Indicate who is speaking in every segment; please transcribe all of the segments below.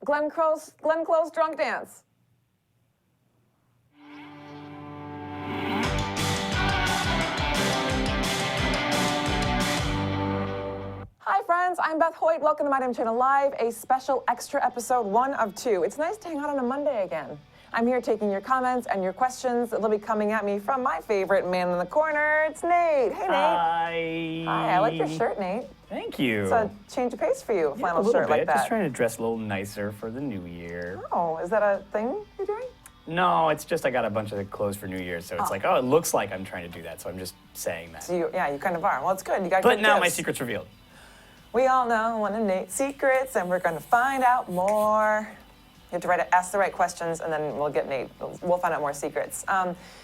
Speaker 1: Glenn Close drunk dance. Hi friends, I'm Beth Hoyt. Welcome to My Damn Channel Live, a special extra episode 1 of 2. It's nice to hang out on a Monday again. I'm here taking your comments and your questions. They'll be coming at me from my favorite man in the corner. It's Nate. Hey, Nate.
Speaker 2: Hi.
Speaker 1: Hi, I like your shirt, Nate.
Speaker 2: Thank you.
Speaker 1: It's a change of pace for you, a flannel shirt
Speaker 2: bit.
Speaker 1: like that.
Speaker 2: Just trying to dress a little nicer for the new year.
Speaker 1: Oh, is that a thing you're doing?
Speaker 2: No, it's just I got a bunch of clothes for New Year's, so it's like, oh, it looks like I'm trying to do that, so I'm just saying that.
Speaker 1: So you kind of are. Well, it's good. You got
Speaker 2: But
Speaker 1: good
Speaker 2: now
Speaker 1: gifts.
Speaker 2: my secret's revealed.
Speaker 1: We all know one of Nate's secrets, and we're going to find out more. You have to ask the right questions, and then we'll get Nate. We'll find out more secrets.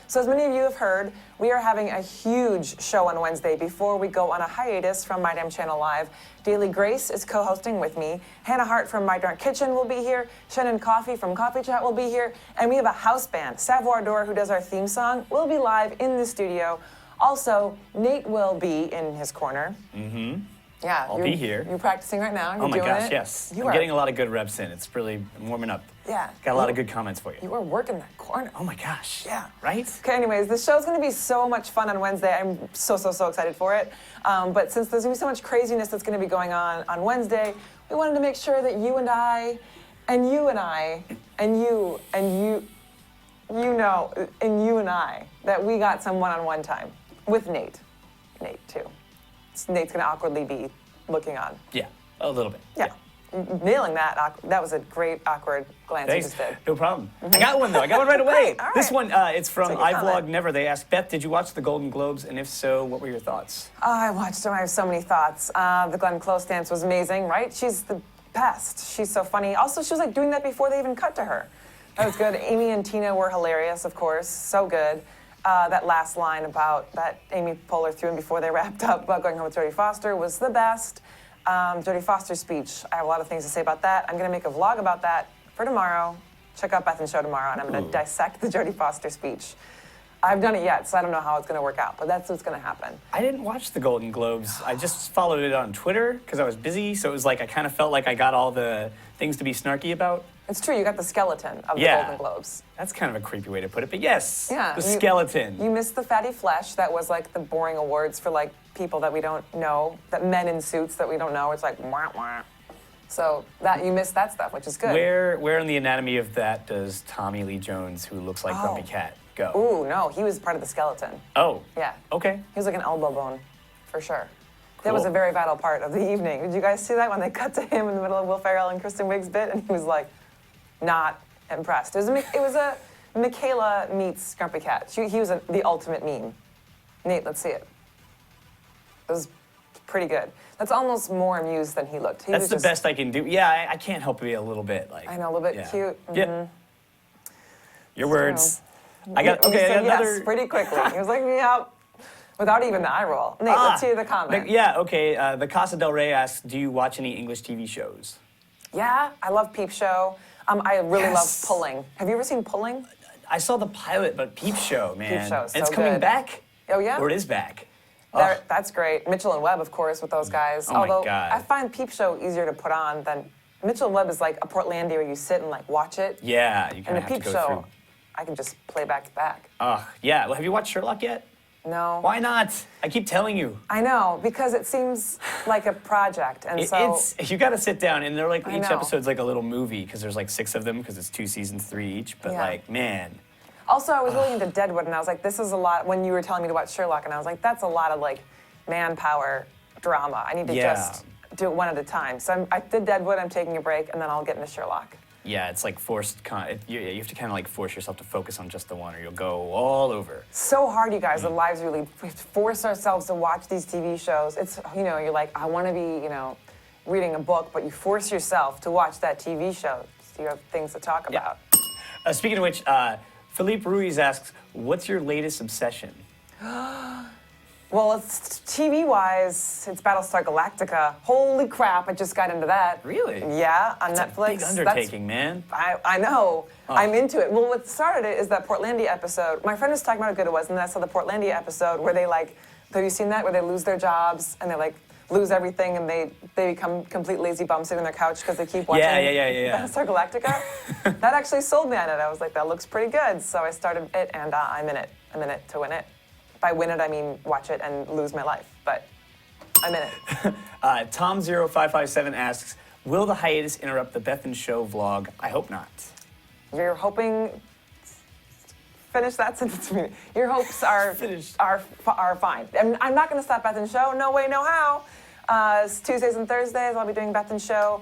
Speaker 1: So as many of you have heard, we are having a huge show on Wednesday before we go on a hiatus from My Damn Channel Live. DailyGrace is co-hosting with me. Hart from My Darn Kitchen will be here. Shannon Coffey from Coffee Chat will be here. And we have a house band. Savoir Door, who does our theme song, will be live in the studio. Also, Nate will be in his corner.
Speaker 2: Mm-hmm.
Speaker 1: Yeah,
Speaker 2: I'll be here.
Speaker 1: You're practicing right now. You're
Speaker 2: Oh my
Speaker 1: doing
Speaker 2: gosh,
Speaker 1: it.
Speaker 2: yes.
Speaker 1: You
Speaker 2: I'm
Speaker 1: are
Speaker 2: getting a lot of good reps in. It's really, I'm warming up.
Speaker 1: Yeah.
Speaker 2: Got a lot of good comments for you.
Speaker 1: You are working that corner.
Speaker 2: Oh my gosh.
Speaker 1: Yeah.
Speaker 2: Right?
Speaker 1: Okay, anyways, the show's going to be so much fun on Wednesday. I'm so excited for it. But since there's going to be so much craziness that's going to be going on Wednesday, we wanted to make sure that you and I, and you and I, and you, and you know, and you and I, that we got some one-on-one time with Nate. Nate, too. Nate's going to awkwardly be looking on.
Speaker 2: Yeah, a little bit.
Speaker 1: Yeah. Nailing that. That was a great awkward glance
Speaker 2: Thanks.
Speaker 1: you just did.
Speaker 2: No problem. I got one, though. I got one right away.
Speaker 1: Great. All
Speaker 2: This
Speaker 1: right.
Speaker 2: one, it's from
Speaker 1: Take your
Speaker 2: I
Speaker 1: comment.
Speaker 2: Vlog Never. They asked, Beth, did you watch the Golden Globes? And if so, what were your thoughts?
Speaker 1: Oh, I watched them. I have so many thoughts. The Glenn Close dance was amazing, right? She's the best. She's so funny. Also, she was like doing that before they even cut to her. That was good. Amy and Tina were hilarious, of course. So good. That last line about that Amy Poehler threw in before they wrapped up about going home with Jodie Foster was the best. Jodie Foster's speech, I have a lot of things to say about that. I'm going to make a vlog about that for tomorrow. Check out Beth and Show tomorrow, and I'm going to dissect the Jodie Foster speech. I haven't done it yet, so I don't know how it's going to work out, but that's what's going to happen.
Speaker 2: I didn't watch the Golden Globes. I just followed it on Twitter because I was busy, so it was like I kind of felt like I got all the things to be snarky about.
Speaker 1: It's true, you got the skeleton of the Golden Globes.
Speaker 2: That's kind of a creepy way to put it, but yes,
Speaker 1: Yeah,
Speaker 2: the skeleton.
Speaker 1: You missed the fatty flesh. That was like the boring awards for like people that we don't know, that men in suits that we don't know. It's like, wah, wah. So that you missed that stuff, which is good.
Speaker 2: Where in the anatomy of that does Tommy Lee Jones, who looks like Grumpy Cat, go?
Speaker 1: Ooh, no, he was part of the skeleton.
Speaker 2: Oh.
Speaker 1: Yeah.
Speaker 2: Okay.
Speaker 1: He was like an elbow bone, for sure.
Speaker 2: Cool.
Speaker 1: That was a very vital part of the evening. Did you guys see that when they cut to him in the middle of Will Ferrell and Kristen Wiig's bit, and he was like, not impressed. It was a Michaela meets Grumpy Cat. He was the ultimate meme. Nate, let's see it. It was pretty good. That's almost more amused than he looked.
Speaker 2: That's the best I can do. Yeah, I can't help but be a little bit like.
Speaker 1: I know, a little bit cute. Mm-hmm.
Speaker 2: Yeah. Your words. I
Speaker 1: He
Speaker 2: got
Speaker 1: said
Speaker 2: another.
Speaker 1: yes pretty quickly. He was like, yep, without even the eye roll. Nate, let's hear the comment.
Speaker 2: Yeah, okay. The Casa del Rey asks, do you watch any English TV shows?
Speaker 1: Yeah, I love Peep Show. I really
Speaker 2: Yes.
Speaker 1: love Pulling. Have you ever seen Pulling?
Speaker 2: I saw the pilot, but Peep Show, man.
Speaker 1: Peep Show is
Speaker 2: And it's
Speaker 1: so
Speaker 2: coming
Speaker 1: good.
Speaker 2: back?
Speaker 1: Oh, yeah?
Speaker 2: Or it is back? Ugh.
Speaker 1: That's great. Mitchell and Webb, of course, with those guys.
Speaker 2: Oh my
Speaker 1: Although
Speaker 2: God.
Speaker 1: I find Peep Show easier to put on than Mitchell and Webb is like a Portlandia where you sit and like watch it.
Speaker 2: Yeah, you
Speaker 1: And
Speaker 2: kind
Speaker 1: the
Speaker 2: of have
Speaker 1: Peep
Speaker 2: to go
Speaker 1: Show,
Speaker 2: through.
Speaker 1: I can just play back to back.
Speaker 2: Yeah. Well, have you watched Sherlock yet?
Speaker 1: No.
Speaker 2: Why not? I keep telling you.
Speaker 1: I know, because it seems like a project, and so
Speaker 2: It's you got to sit down, and they're like
Speaker 1: I
Speaker 2: each
Speaker 1: know.
Speaker 2: episode's like a little movie because there's like 6 of them because it's 2 seasons, 3 each. But
Speaker 1: Yeah.
Speaker 2: like, man,
Speaker 1: Also, I was really into Deadwood, and I was like, this is a lot, when you were telling me to watch Sherlock, and I was like, that's a lot of, like, manpower drama. I need to just do it one at a time. So I did Deadwood, I'm taking a break, and then I'll get into Sherlock.
Speaker 2: yeah, it's like forced. You have to kind of like force yourself to focus on just the one, or you'll go all over.
Speaker 1: So hard, you guys, the lives we lead. We have to force ourselves to watch these TV shows. It's, you're like, I want to be, reading a book, but you force yourself to watch that TV show. So you have things to talk
Speaker 2: Yeah.
Speaker 1: about.
Speaker 2: Speaking of which, Philippe Ruiz asks, what's your latest obsession?
Speaker 1: Well, it's TV-wise, it's Battlestar Galactica. Holy crap, I just got into that.
Speaker 2: Really?
Speaker 1: Yeah, on
Speaker 2: That's
Speaker 1: Netflix.
Speaker 2: a big undertaking, man.
Speaker 1: I know. I'm into it. Well, what started it is that Portlandia episode. My friend was talking about how good it was, and then I saw the Portlandia episode where they have you seen that? Where they lose their jobs, and they're like, lose everything and they become complete lazy bums sitting on their couch because they keep watching
Speaker 2: Yeah.
Speaker 1: Battlestar Galactica. That actually sold me on it. I was like, that looks pretty good. So I started it, and I'm in it. I'm in it to win it. By win it, I mean watch it and lose my life. But I'm in it.
Speaker 2: Tom0557 asks, will the hiatus interrupt the Beth and Show vlog? I hope not.
Speaker 1: You're hoping. Finish that sentence for me. Your hopes are fine. I'm not going to stop Beth and Show. No way, no how. It's Tuesdays and Thursdays. I'll be doing Beth and Show.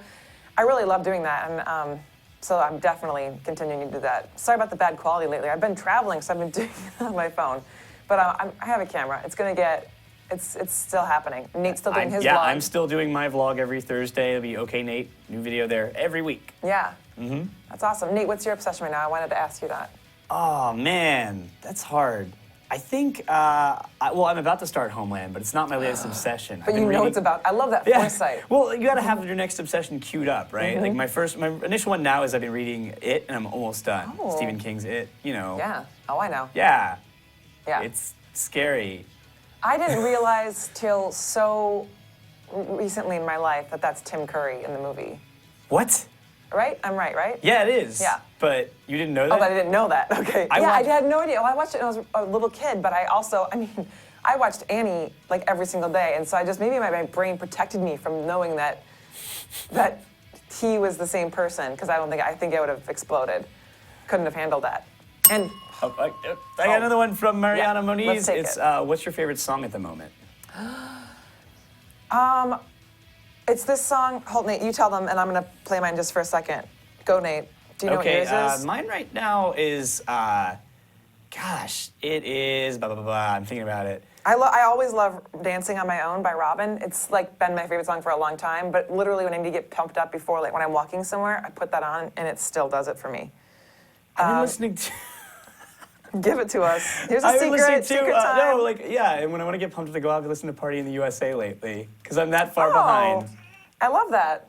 Speaker 1: I really love doing that, and so I'm definitely continuing to do that. Sorry about the bad quality lately. I've been traveling, so I've been doing it on my phone. But I have a camera. It's going to get. It's still happening. Nate's still doing his vlog.
Speaker 2: Yeah, I'm still doing my vlog every Thursday. It'll be Okay Nate, new video there every week.
Speaker 1: Yeah. Mm-hmm. That's awesome. Nate, what's your obsession right now? I wanted to ask you that.
Speaker 2: Oh, man, that's hard. I think, I'm about to start Homeland, but it's not my latest obsession.
Speaker 1: But you know it's about. I love that foresight.
Speaker 2: Well, you got to have your next obsession queued up, right? Mm-hmm. Like my initial one now is I've been reading It, and I'm almost done.
Speaker 1: Oh.
Speaker 2: Stephen King's It, you know.
Speaker 1: Yeah. Oh, I know.
Speaker 2: Yeah.
Speaker 1: Yeah.
Speaker 2: It's scary.
Speaker 1: I didn't realize till so recently in my life that that's Tim Curry in the movie.
Speaker 2: What?
Speaker 1: Right? I'm right?
Speaker 2: Yeah, it is.
Speaker 1: Yeah.
Speaker 2: But you didn't know that?
Speaker 1: Oh, but I didn't know that. Okay. I had no idea. Well, I watched it when I was a little kid, but I watched Annie like every single day, and so maybe my brain protected me from knowing that he was the same person, because I think I would have exploded. Couldn't have handled that. And
Speaker 2: I got another one from Mariana Moniz.
Speaker 1: Let's take
Speaker 2: it's what's your favorite song at the moment?
Speaker 1: It's this song. Hold, Nate, you tell them, and I'm going to play mine just for a second. Go, Nate. Do you know what yours is?
Speaker 2: Mine right now is, it is, I'm thinking about it.
Speaker 1: I always love Dancing on My Own by Robin. It's like been my favorite song for a long time, but literally when I need to get pumped up before, like when I'm walking somewhere, I put that on, and it still does it for me.
Speaker 2: I've been listening to...
Speaker 1: Give it to us. Here's a secret time.
Speaker 2: And when I want to get pumped up to go out, I've listen to Party in the USA lately, because I'm that far behind.
Speaker 1: I love that.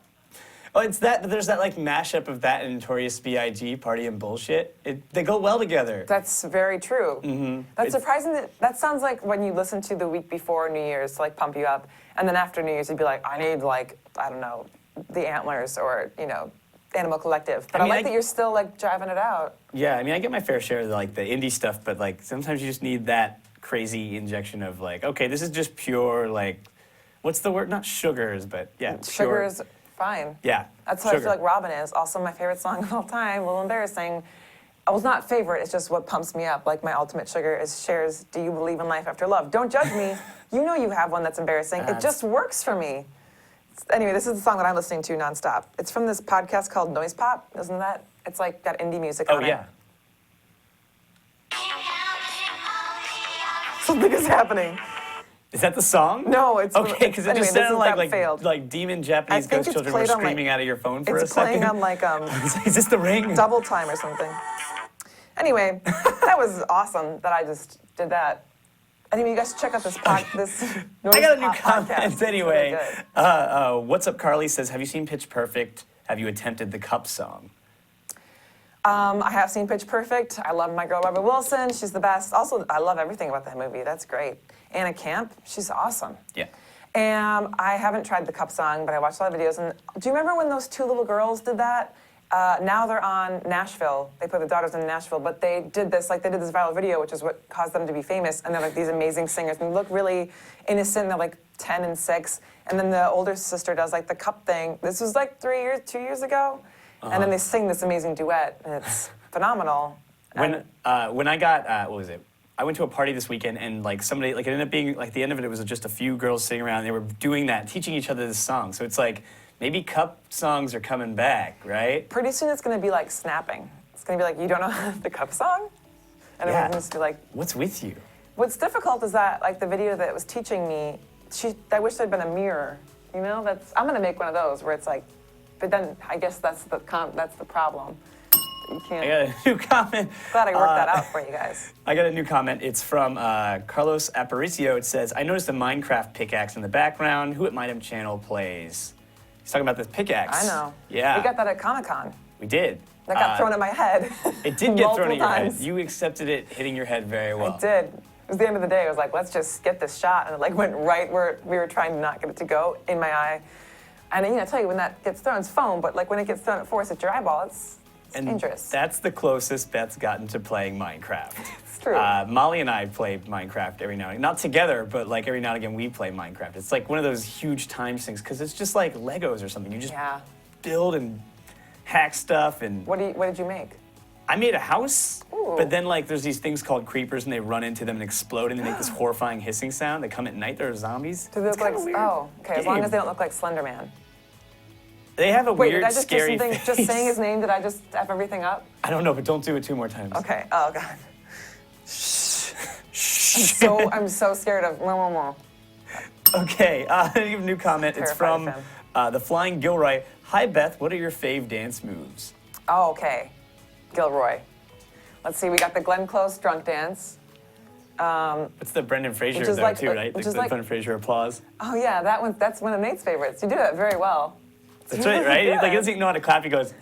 Speaker 2: Oh, it's that, there's that like mashup of that and Notorious B.I.G., Party and Bullshit. They go well together.
Speaker 1: That's very true. Mm-hmm. That's surprising. That sounds like when you listen to the week before New Year's to like pump you up, and then after New Year's you'd be like, I need like, I don't know, the Antlers or, Animal Collective. But I like that you're still like driving it out.
Speaker 2: Yeah, I get my fair share of like the indie stuff, but like sometimes you just need that crazy injection of like, okay, this is just pure like, what's the word? Not sugars, but yeah.
Speaker 1: Sugar is fine.
Speaker 2: Yeah.
Speaker 1: That's what I feel like Robin is. Also my favorite song of all time, a little embarrassing. Well, it's not favorite, it's just what pumps me up. Like my ultimate sugar is Cher's Do You Believe in Life After Love? Don't judge me. You know you have one that's embarrassing. It just works for me. Anyway, this is the song that I'm listening to nonstop. It's from this podcast called Noise Pop, isn't that? It's like got indie music on it.
Speaker 2: Oh, yeah.
Speaker 1: Something is happening.
Speaker 2: Is that the song?
Speaker 1: No, it's...
Speaker 2: Okay, because it just sounded like demon Japanese ghost children were
Speaker 1: on,
Speaker 2: screaming out of your phone for a
Speaker 1: It's
Speaker 2: second.
Speaker 1: playing on like...
Speaker 2: Is this The Ring?
Speaker 1: Double time or something. Anyway, that was awesome that I just did that. Anyway, you guys should check out this Noise
Speaker 2: I got a new
Speaker 1: Pop
Speaker 2: comment
Speaker 1: podcast.
Speaker 2: anyway. What's Up Carly says, have you seen Pitch Perfect? Have you attempted the Cup song?
Speaker 1: I have seen Pitch Perfect. I love my girl Barbara Wilson. She's the best. Also, I love everything about that movie. That's great. Anna Camp, she's awesome.
Speaker 2: Yeah.
Speaker 1: And I haven't tried the Cup song, but I watched a lot of videos. And do you remember when those two little girls did that? Now they're on Nashville. They put their daughters in Nashville, but they did this viral video, which is what caused them to be famous. And they're like these amazing singers, and they look really innocent. They're like 10 and 6. And then the older sister does like the cup thing. This was like 2 years ago. And then they sing this amazing duet, and it's phenomenal.
Speaker 2: When I got, what was it? I went to a party this weekend, and like somebody, like it ended up being, like the end of it was just a few girls sitting around, and they were doing that, teaching each other this song. So it's like, maybe cup songs are coming back, right?
Speaker 1: Pretty soon it's gonna be like snapping. It's gonna be like, you don't know the cup song? And everyone's just like...
Speaker 2: What's with you?
Speaker 1: What's difficult is that, like the video that was teaching me, I wish there'd been a mirror, I'm gonna make one of those where it's like, but then I guess that's the problem. You can't.
Speaker 2: I got a new comment.
Speaker 1: Glad I worked that out for you guys.
Speaker 2: I got a new comment. It's from Carlos Aparicio. It says, I noticed a Minecraft pickaxe in the background. Who at Mindem channel plays? He's talking about this pickaxe.
Speaker 1: I know.
Speaker 2: Yeah.
Speaker 1: We got that at Comic-Con.
Speaker 2: We did.
Speaker 1: That got thrown at my head.
Speaker 2: It did get thrown at your
Speaker 1: times.
Speaker 2: head. You accepted it hitting your head very well.
Speaker 1: I did. It was the end of the day. I was like, let's just get this shot. And it like went right where we were trying to not get it to go, in my eye. And I tell you, when that gets thrown, it's foam, but like when it gets thrown at force at your eyeball, it's dangerous.
Speaker 2: That's the closest Beth's gotten to playing Minecraft.
Speaker 1: It's true.
Speaker 2: Molly and I play Minecraft every now and again. Not together, but like every now and again we play Minecraft. It's like one of those huge time sinks because it's just like Legos or something. You just build and hack stuff. And
Speaker 1: what did you make?
Speaker 2: I made a house,
Speaker 1: Ooh.
Speaker 2: but then like there's these things called creepers and they run into them and explode and they make this horrifying hissing sound. They come at night, they're zombies.
Speaker 1: Do they look like,
Speaker 2: weird
Speaker 1: oh, okay, as long as they don't look like Slender Man.
Speaker 2: They have a
Speaker 1: Wait,
Speaker 2: weird,
Speaker 1: did I just
Speaker 2: scary
Speaker 1: do something,
Speaker 2: face.
Speaker 1: just saying his name, did I just F everything up?
Speaker 2: I don't know, but don't do it 2 more times.
Speaker 1: Okay, oh God. I'm so scared of
Speaker 2: Okay, I have a new comment. It's from the Flying Gilroy. Hi, Beth. What are your fave dance moves?
Speaker 1: Oh, okay. Gilroy. Let's see, we got the Glenn Close drunk dance.
Speaker 2: It's the Brendan Fraser
Speaker 1: Which is
Speaker 2: though,
Speaker 1: like-
Speaker 2: too, right?
Speaker 1: which
Speaker 2: The
Speaker 1: is like-
Speaker 2: Brendan Fraser applause.
Speaker 1: Oh yeah, that's one of Nate's favorites. You do that very well.
Speaker 2: That's right, right?
Speaker 1: Yeah.
Speaker 2: Like, he doesn't even know how to clap. He goes,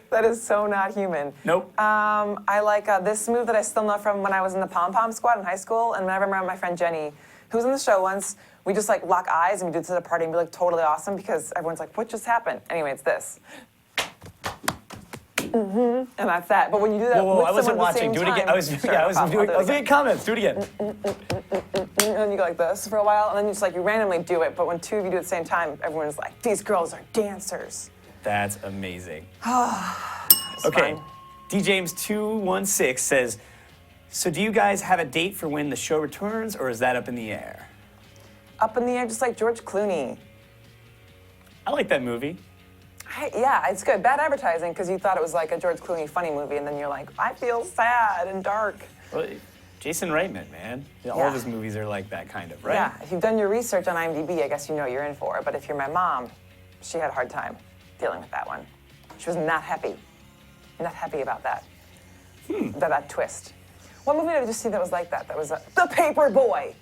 Speaker 1: That is so not human.
Speaker 2: nope.
Speaker 1: I like this move that I still know from when I was in the Pom Pom Squad in high school, and whenever I remember my friend Jenny, who was in the show once, we just like lock eyes and we do this at a party and be like totally awesome because everyone's like, what just happened? Anyway, it's this. And that's that. But when you do that,
Speaker 2: Whoa,
Speaker 1: with
Speaker 2: I wasn't
Speaker 1: someone at the
Speaker 2: watching.
Speaker 1: same
Speaker 2: Do it again.
Speaker 1: time-
Speaker 2: I was
Speaker 1: I'll do it
Speaker 2: looking
Speaker 1: again.
Speaker 2: at comments. Do it again.
Speaker 1: And then you go like this for a while, and then you just like you randomly do it. But when two of you do it at the same time, everyone's like, these girls are dancers.
Speaker 2: That's amazing.
Speaker 1: It's
Speaker 2: Okay,
Speaker 1: fun.
Speaker 2: D James 216 says, so do you guys have a date for when the show returns, or is that up in the air?
Speaker 1: Up in the air, just like George Clooney.
Speaker 2: I like that movie.
Speaker 1: Yeah, it's good. Bad advertising because you thought it was like a George Clooney funny movie, and then you're like, I feel sad and dark.
Speaker 2: Well, Jason Reitman, man. All
Speaker 1: Yeah.
Speaker 2: of his movies are like that kind of, right?
Speaker 1: Yeah, if you've done your research on IMDb, I guess you know you're in for it. But if you're my mom, she had a hard time dealing with that one. She was not happy. Not happy about that. That twist. What movie did I just see that was like that? That was The Paper Boy.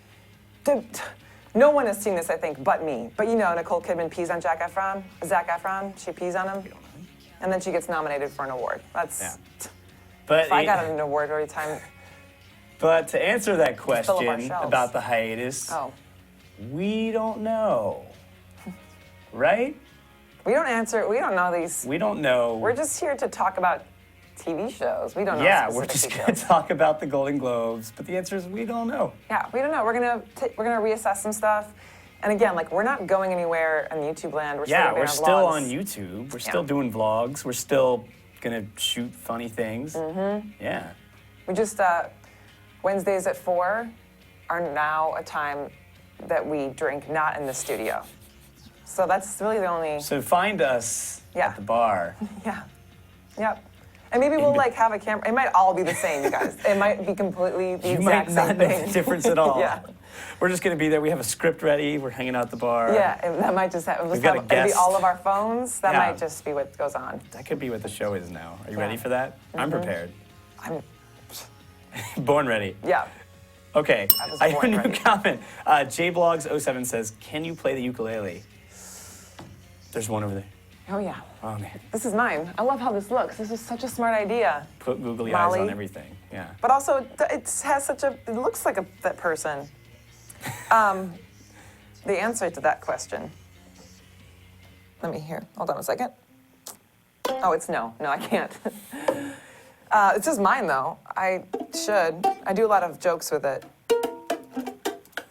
Speaker 1: No one has seen this, I think, but me. But you know, Nicole Kidman pees on Zac Efron. She pees on him. And then she gets nominated for an award. That's.
Speaker 2: Yeah. But
Speaker 1: If I got an award every time.
Speaker 2: But to answer that
Speaker 1: fill up our
Speaker 2: question
Speaker 1: shelves.
Speaker 2: about the hiatus,
Speaker 1: Oh.
Speaker 2: we don't know. Right?
Speaker 1: We don't know these.
Speaker 2: We don't know.
Speaker 1: We're just here to talk about TV shows. We don't know
Speaker 2: yeah, we're
Speaker 1: specific
Speaker 2: just
Speaker 1: details.
Speaker 2: going to talk about the Golden Globes, but the answer is we don't know.
Speaker 1: Yeah, we don't know. We're gonna reassess some stuff, and again, like we're not going anywhere in YouTube land. We're
Speaker 2: Yeah,
Speaker 1: still
Speaker 2: we're
Speaker 1: doing
Speaker 2: still
Speaker 1: vlogs.
Speaker 2: on YouTube. We're still doing vlogs. We're still going to shoot funny things. Mm-hmm. Yeah.
Speaker 1: We just Wednesdays at 4 are now a time that we drink not in the studio. So that's really the only.
Speaker 2: So find us
Speaker 1: Yeah.
Speaker 2: at the bar.
Speaker 1: Yeah. Yep. And maybe we'll like have a camera. It might all be the same, you guys. It might be completely the
Speaker 2: You might
Speaker 1: exact
Speaker 2: not
Speaker 1: same
Speaker 2: know
Speaker 1: thing.
Speaker 2: the difference at all.
Speaker 1: Yeah.
Speaker 2: We're just going to be there. We have a script ready. We're hanging out at the bar.
Speaker 1: Yeah, and that might just have,
Speaker 2: We've got a
Speaker 1: it'll be
Speaker 2: guest.
Speaker 1: all of our phones. That
Speaker 2: Yeah.
Speaker 1: might just be what goes on.
Speaker 2: That could be what the show is now. Are you
Speaker 1: Yeah.
Speaker 2: ready for that? I'm prepared.
Speaker 1: I'm,
Speaker 2: Born ready.
Speaker 1: yeah.
Speaker 2: Okay.
Speaker 1: I was
Speaker 2: I have a
Speaker 1: born
Speaker 2: new
Speaker 1: ready.
Speaker 2: comment. JBlogs07 says, can you play the ukulele? There's one over there.
Speaker 1: Oh yeah.
Speaker 2: Oh, man.
Speaker 1: This is mine. I love how this looks. This is such a smart idea.
Speaker 2: Put googly
Speaker 1: Molly.
Speaker 2: eyes on everything. Yeah.
Speaker 1: But also, it has such a. It looks like that person. The answer to that question. Let me hear. Hold on a second. Oh, it's no. No, I can't. It's just mine though. I should. I do a lot of jokes with it.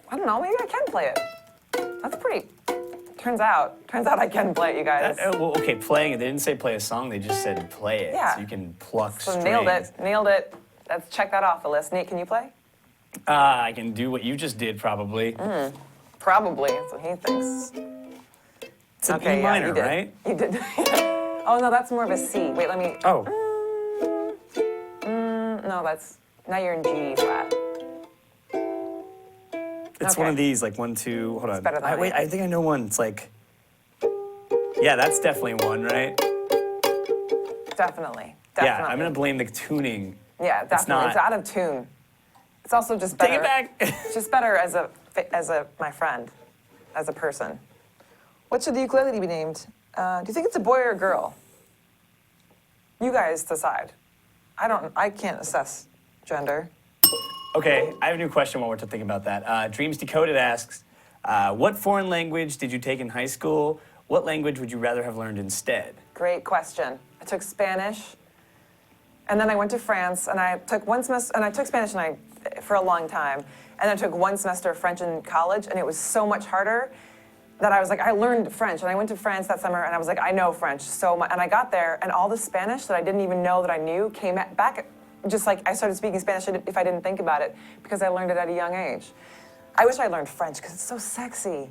Speaker 1: I don't know. Maybe I can play it. That's pretty. Turns out I can play it, you guys.
Speaker 2: Well, okay, playing it. They didn't say play a song. They just said play it.
Speaker 1: Yeah.
Speaker 2: So you can pluck
Speaker 1: So
Speaker 2: strings.
Speaker 1: nailed it. Let's check that off the list. Nate, can you play?
Speaker 2: I can do what you just did, probably.
Speaker 1: Probably. That's what he thinks.
Speaker 2: It's an
Speaker 1: Okay,
Speaker 2: E
Speaker 1: yeah,
Speaker 2: minor,
Speaker 1: you did.
Speaker 2: right?
Speaker 1: You did. Oh no, that's more of a C. Wait, let me.
Speaker 2: Oh.
Speaker 1: No, that's. Now you're in G flat.
Speaker 2: It's
Speaker 1: Okay.
Speaker 2: one of these, like 1, 2. Hold on.
Speaker 1: better than
Speaker 2: Wait,
Speaker 1: mine.
Speaker 2: I think I know one. It's like. Yeah, that's definitely one, right?
Speaker 1: Definitely.
Speaker 2: Yeah, I'm gonna blame the tuning.
Speaker 1: Yeah, definitely. It's
Speaker 2: not.
Speaker 1: out of tune. It's also just
Speaker 2: Take
Speaker 1: better.
Speaker 2: it back.
Speaker 1: It's just better as a my friend, as a person. What should the ukulele be named? Do you think it's a boy or a girl? You guys decide. I can't assess Gender.
Speaker 2: Okay, I have a new question while we're thinking about that. Dreams Decoded asks, what foreign language did you take in high school? What language would you rather have learned instead?
Speaker 1: Great question. I took Spanish, and then I went to France, and I took one semester, and I took Spanish for a long time, and then I took one semester of French in college, and it was so much harder that I was like, I learned French, and I went to France that summer, and I was like, I know French so much, and I got there, and all the Spanish that I didn't even know that I knew came back, just like I started speaking Spanish if I didn't think about it, because I learned it at a young age. I wish I learned French, because it's so sexy.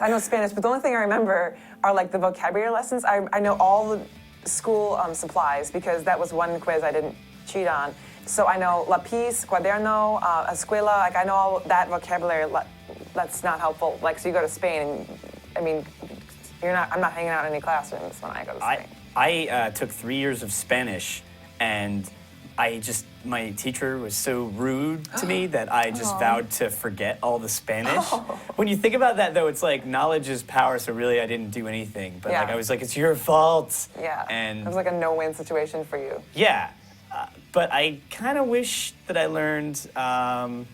Speaker 1: I know Spanish, but the only thing I remember are like the vocabulary lessons. I know all the school supplies, because that was one quiz I didn't cheat on. So I know lapis, cuaderno, escuela, like I know all that vocabulary. That's not helpful. Like, so you go to Spain, and I mean, I'm not hanging out in any classrooms when I go to Spain.
Speaker 2: I took 3 years of Spanish, and my teacher was so rude to me that I just vowed to forget all the Spanish. When you think about that, though, it's like knowledge is power, so really I didn't do anything. But like I was like, it's your fault.
Speaker 1: Yeah,
Speaker 2: and
Speaker 1: it was like a no-win situation for you.
Speaker 2: Yeah, but I kind of wish that I learned, I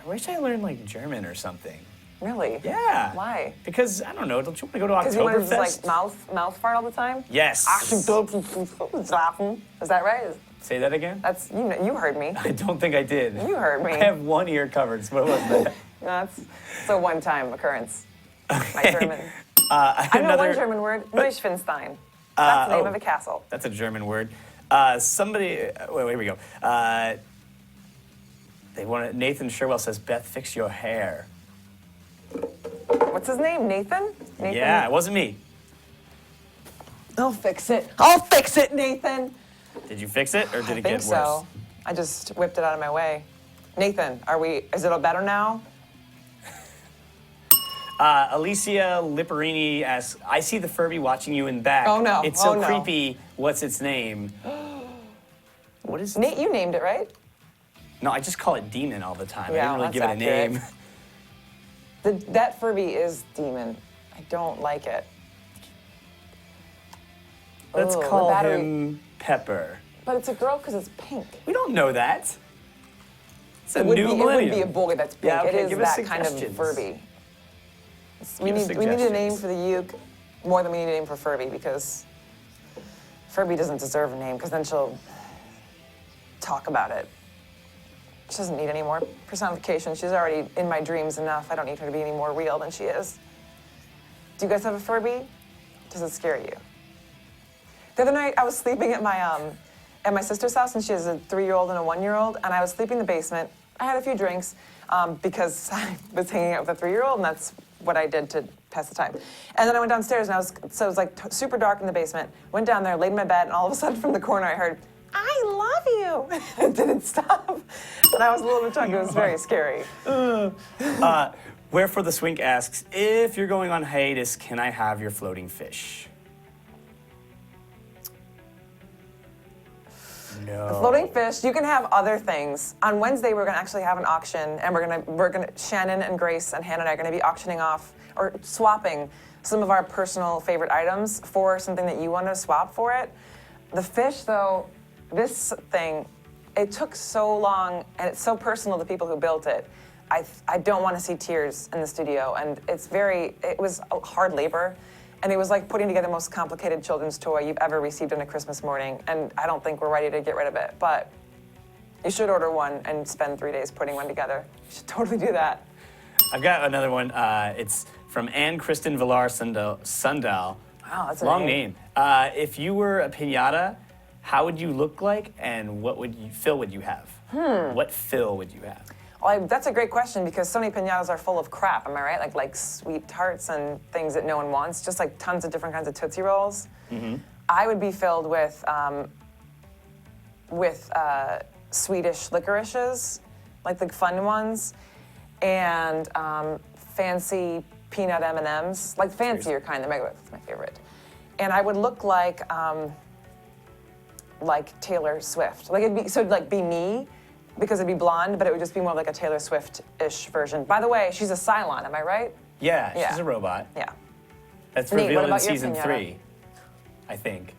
Speaker 2: wish I learned like German or something.
Speaker 1: Really?
Speaker 2: Yeah.
Speaker 1: Why?
Speaker 2: Because, I don't know, don't you want to go to
Speaker 1: Because you want to
Speaker 2: Oktoberfest?
Speaker 1: just like mouth fart all the time?
Speaker 2: Yes.
Speaker 1: Is that right?
Speaker 2: Say that again?
Speaker 1: That's, you heard me.
Speaker 2: I don't think I did.
Speaker 1: You heard me.
Speaker 2: I have one ear covered, so what was that?
Speaker 1: That's a one-time occurrence. My German.
Speaker 2: I
Speaker 1: I know one German word, Neuschwanstein. That's the name of a castle.
Speaker 2: That's a German word. Wait, here we go. Nathan Sherwell says, Beth, fix your hair.
Speaker 1: What's his name? Nathan?
Speaker 2: Yeah, it wasn't me.
Speaker 1: I'll fix it. I'll fix it, Nathan.
Speaker 2: Did you fix it, or did it get worse?
Speaker 1: I think so. I just whipped it out of my way. Nathan, is it all better now?
Speaker 2: Alicia Lipperini asks, I see the Furby watching you in back.
Speaker 1: Oh, no.
Speaker 2: It's so
Speaker 1: no.
Speaker 2: creepy. What's its name? What is it?
Speaker 1: Nate, you named it, right?
Speaker 2: No, I just call it Demon all the time.
Speaker 1: Yeah,
Speaker 2: I didn't really give it a
Speaker 1: accurate.
Speaker 2: name.
Speaker 1: That Furby is Demon. I don't like it.
Speaker 2: Let's
Speaker 1: Ooh,
Speaker 2: call him Pepper.
Speaker 1: But it's a girl because it's pink.
Speaker 2: We don't know that. It's a
Speaker 1: It
Speaker 2: new millennium.
Speaker 1: would be a boy that's pink.
Speaker 2: Yeah, okay,
Speaker 1: it is
Speaker 2: give us
Speaker 1: that kind of
Speaker 2: suggestions.
Speaker 1: Furby. We
Speaker 2: Give us
Speaker 1: need a name
Speaker 2: suggestions.
Speaker 1: for the uke more than we need a name for Furby, because Furby doesn't deserve a name, because then she'll talk about it. She doesn't need any more personification. She's already in my dreams enough. I don't need her to be any more real than she is. Do you guys have a Furby? Does it scare you? The other night, I was sleeping at my sister's house, and she has a 3-year-old and a 1-year-old, and I was sleeping in the basement. I had a few drinks because I was hanging out with a 3-year-old, and that's what I did to pass the time. And then I went downstairs, and it was like super dark in the basement. Went down there, laid in my bed, and all of a sudden from the corner I heard, I love you. It didn't stop. And I was a little bit drunk. It was very scary.
Speaker 2: Wherefore the Swink asks, if you're going on hiatus, can I have your floating fish? No.
Speaker 1: The floating fish, you can have other things. On Wednesday, we're gonna actually have an auction, and we're gonna Shannon and Grace and Hannah and I are gonna be auctioning off or swapping some of our personal favorite items for something that you want to swap for it. The fish, though, this thing, it took so long, and it's so personal to the people who built it. I don't want to see tears in the studio, and it was hard labor. And it was like putting together the most complicated children's toy you've ever received on a Christmas morning, and I don't think we're ready to get rid of it. But you should order one and spend 3 days putting one together. You should totally do that.
Speaker 2: I've got another one. It's from Ann Kristen Villar Sundal.
Speaker 1: Wow, that's a
Speaker 2: long name. If you were a piñata, how would you look like, and what fill would you have? What fill would you have?
Speaker 1: Well, that's a great question, because so many piñatas are full of crap, am I right? Like sweet tarts and things that no one wants, just like tons of different kinds of Tootsie Rolls. Mm-hmm. I would be filled with Swedish licorices, like the fun ones, and fancy peanut M&Ms, like fancier kind. That's my favorite. And I would look like Taylor Swift. Like it'd be me, because it'd be blonde, but it would just be more like a Taylor Swift-ish version. By the way, she's a Cylon, am I right?
Speaker 2: Yeah, she's a robot.
Speaker 1: Yeah.
Speaker 2: That's
Speaker 1: Nate, what
Speaker 2: revealed in
Speaker 1: about your
Speaker 2: season
Speaker 1: piñata?
Speaker 2: 3, I think.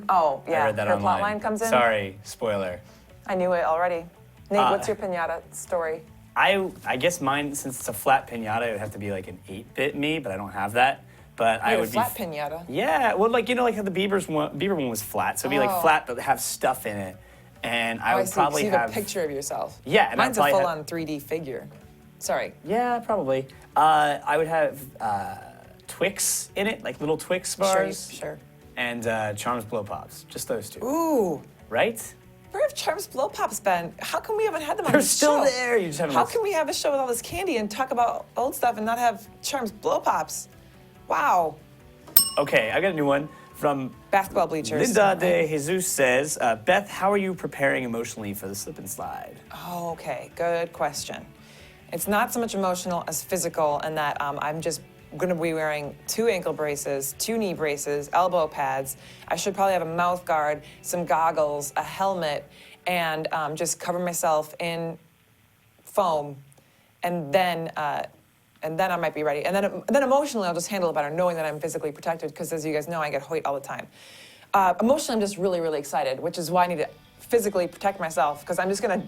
Speaker 1: Oh, yeah.
Speaker 2: I read that
Speaker 1: Her
Speaker 2: online.
Speaker 1: plot line comes in?
Speaker 2: Sorry, spoiler.
Speaker 1: I knew it already. Nate, what's your pinata story?
Speaker 2: I guess mine, since it's a flat pinata, it would have to be like an 8-bit me, but I don't have that. But I
Speaker 3: You
Speaker 2: would
Speaker 3: have a flat pinata.
Speaker 2: Yeah, well, like like how the Bieber one was flat, so it'd be like flat but have stuff in it, and I would
Speaker 3: see,
Speaker 2: probably
Speaker 3: so you
Speaker 2: have
Speaker 3: a picture of yourself.
Speaker 2: Yeah, and I'd
Speaker 3: Mine's a
Speaker 2: probably have-
Speaker 3: full-on 3D figure. Sorry.
Speaker 2: Yeah, probably. I would have Twix in it, like little Twix bars,
Speaker 3: Sure.
Speaker 2: and Charms Blow Pops. Just those two,
Speaker 3: Ooh.
Speaker 2: right?
Speaker 3: Where have Charms Blow Pops been? How come we haven't had them on
Speaker 2: They're
Speaker 3: the
Speaker 2: still
Speaker 3: show?
Speaker 2: there. You just haven't.
Speaker 3: How can we have a show with all this candy and talk about old stuff and not have Charms Blow Pops? Wow.
Speaker 2: Okay, I got a new one from
Speaker 3: Basketball bleachers.
Speaker 2: Linda de Jesus says, Beth, how are you preparing emotionally for the slip and slide?
Speaker 3: Oh, okay, good question. It's not so much emotional as physical, in that I'm just going to be wearing 2 ankle braces, 2 knee braces, elbow pads. I should probably have a mouth guard, some goggles, a helmet, and just cover myself in foam, and then I might be ready. And then emotionally, I'll just handle it better, knowing that I'm physically protected, because as you guys know, I get hoit all the time. Emotionally, I'm just really, really excited, which is why I need to physically protect myself, because I'm just gonna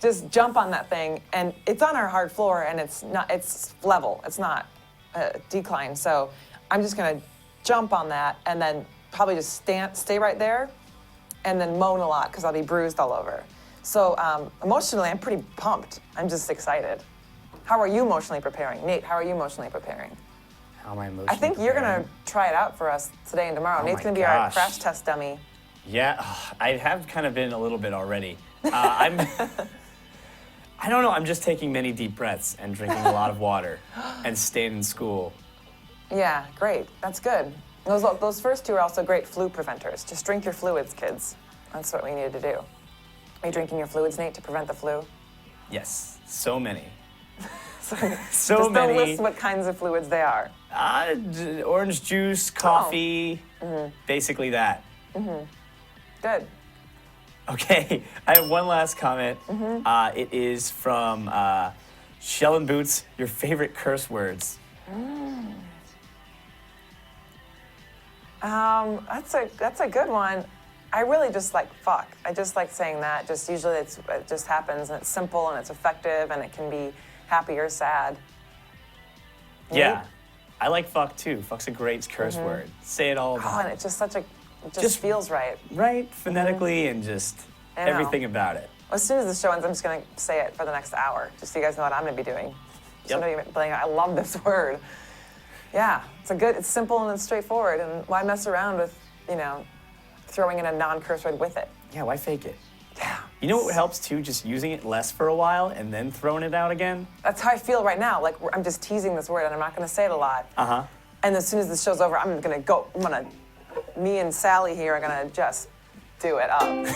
Speaker 3: just jump on that thing, and it's on our hard floor, and it's level, it's not a decline. So I'm just gonna jump on that, and then probably just stay right there, and then moan a lot, because I'll be bruised all over. So emotionally, I'm pretty pumped. I'm just excited. How are you emotionally preparing? Nate, how are you emotionally preparing?
Speaker 2: How am I emotionally
Speaker 1: I think you're
Speaker 2: preparing?
Speaker 1: going to try it out for us today and tomorrow.
Speaker 2: Oh
Speaker 1: Nate's
Speaker 2: my
Speaker 1: going to be our
Speaker 2: gosh.
Speaker 1: crash test dummy.
Speaker 2: Yeah, I have kind of been a little bit already. I don't know, I'm just taking many deep breaths and drinking a lot of water and staying in school.
Speaker 1: Yeah, great. That's good. Those first 2 are also great flu preventers. Just drink your fluids, kids. That's what we needed to do. Are you drinking your fluids, Nate, to prevent the flu?
Speaker 2: Yes, so many.
Speaker 1: So
Speaker 2: So
Speaker 1: just
Speaker 2: many.
Speaker 1: don't list what kinds of fluids they are.
Speaker 2: Orange juice, coffee, basically that.
Speaker 1: Good.
Speaker 2: Okay, I have one last comment. It is from Shell and Boots, your favorite curse words.
Speaker 1: That's a good one. I really just like fuck. I just like saying that. Just usually it just happens, and it's simple and it's effective, and it can be happy or sad.
Speaker 2: Yeah, I like fuck too. Fuck's a great curse word. Say it all the
Speaker 1: Oh,
Speaker 2: time.
Speaker 1: and it's just such a, it just
Speaker 2: Just-
Speaker 1: feels right.
Speaker 2: Right, phonetically and just
Speaker 1: I know.
Speaker 2: everything about it.
Speaker 1: As soon as the show ends, I'm just gonna say it for the next hour, just so you guys know what I'm gonna be doing. So I love this word. Yeah, it's simple and it's straightforward, and why mess around with, throwing in a non-curse word with it?
Speaker 2: Yeah, why fake it?
Speaker 1: Yeah.
Speaker 2: You know what helps too? Just using it less for a while and then throwing it out again.
Speaker 1: That's how I feel right now. Like I'm just teasing this word, and I'm not gonna say it a lot. And as soon as the show's over, me and Sally here are gonna just do it up.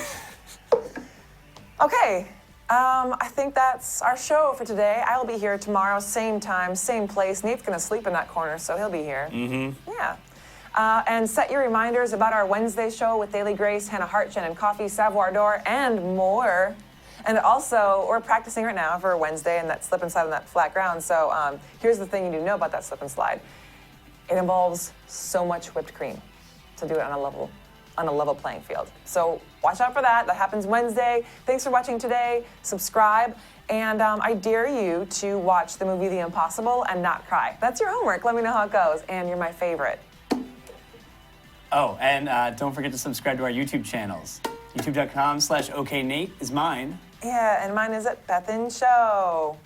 Speaker 1: Okay, I think that's our show for today. I will be here tomorrow, same time, same place. Nate's gonna sleep in that corner, so he'll be here. Yeah. And set your reminders about our Wednesday show with Daily Grace, Hart, Shannon Coffey, Savoir D'Or, and more. And also, we're practicing right now for Wednesday and that slip and slide on that flat ground. So here's the thing you need to know about that slip and slide. It involves so much whipped cream to do it on a level playing field. So watch out for that. That happens Wednesday. Thanks for watching today. Subscribe. And I dare you to watch the movie The Impossible and not cry. That's your homework. Let me know how it goes. And you're my favorite.
Speaker 2: Oh, and don't forget to subscribe to our YouTube channels. YouTube.com/OKNate is mine.
Speaker 1: Yeah, and mine is at Beth in Show.